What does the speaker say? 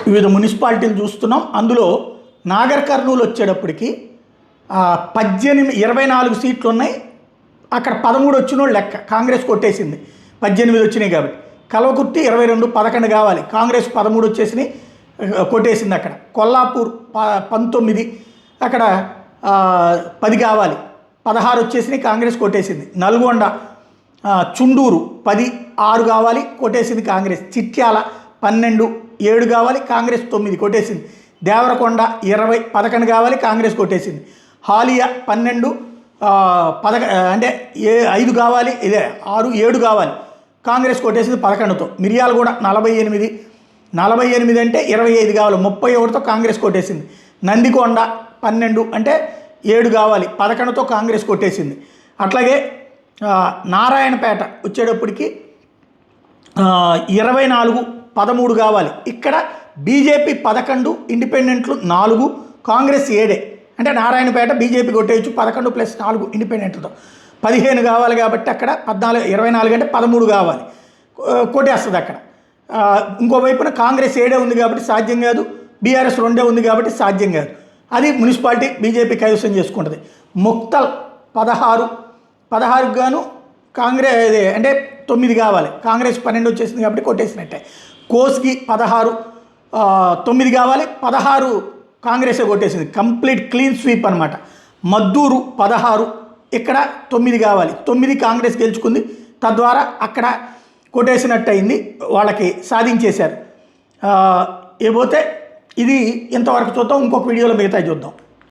వివిధ మున్సిపాలిటీలు చూస్తున్నాం. అందులో నాగర్ కర్నూలు వచ్చేటప్పటికి 24 సీట్లు ఉన్నాయి. అక్కడ 13 వచ్చినోళ్ళు లెక్క, కాంగ్రెస్ కొట్టేసింది. 18 వచ్చినాయి కాబట్టి. కల్వకుర్తి 22, 11 కావాలి, కాంగ్రెస్ 13 వచ్చేసినాయి, కొట్టేసింది. అక్కడ కొల్లాపూర్ 19, అక్కడ 10 కావాలి, 16 వచ్చేసినాయి, కాంగ్రెస్ కొట్టేసింది. నల్గొండ చుండూరు 10, 6 కావాలి, కొట్టేసింది కాంగ్రెస్. చిట్యాల 12, 7 కావాలి, కాంగ్రెస్ 9 కొట్టేసింది. దేవరకొండ 20, 11 కావాలి, కాంగ్రెస్ కొట్టేసింది. హాలియా 12, 5 కావాలి, 6, 7 కావాలి, కాంగ్రెస్ కొట్టేసింది 11తో. మిర్యాలగూడ 48 అంటే 25 కావాలి, 31తో కాంగ్రెస్ కొట్టేసింది. నందికొండ 12 అంటే 7 కావాలి, 11తో కాంగ్రెస్ కొట్టేసింది. అట్లాగే నారాయణపేట వచ్చేటప్పటికి 24, 13 కావాలి. ఇక్కడ బీజేపీ 11, ఇండిపెండెంట్లు 4, కాంగ్రెస్ 7. అంటే నారాయణపేట బీజేపీ కొట్టేయచ్చు, 11 + 4 ఇండిపెండెంట్తో 15 కావాలి. కాబట్టి అక్కడ 24 అంటే 13 కావాలి, కొట్టేస్తుంది అక్కడ. ఇంకో వైపున కాంగ్రెస్ 7 ఉంది కాబట్టి సాధ్యం కాదు, బీఆర్ఎస్ 2 ఉంది కాబట్టి సాధ్యం కాదు. అది మున్సిపాలిటీ బీజేపీ కైవసం చేసుకుంటుంది. ముక్తల్ 16 గాను కాంగ్రెస్ అంటే 9 కావాలి, కాంగ్రెస్ 12 వచ్చేసింది కాబట్టి కొట్టేసినట్టే. కోస్కి 16, 9 కావాలి, 16 కాంగ్రెసే కొట్టేసింది. కంప్లీట్ క్లీన్ స్వీప్ అనమాట. మద్దూరు 16, ఇక్కడ 9 కావాలి, 9 కాంగ్రెస్ గెలుచుకుంది, తద్వారా అక్కడ కొట్టేసినట్టు అయింది, వాళ్ళకి సాధించేశారు. ఏపోతే ఇది ఇంతవరకు చూద్దాం, ఇంకొక వీడియోలో మిగతా చూద్దాం.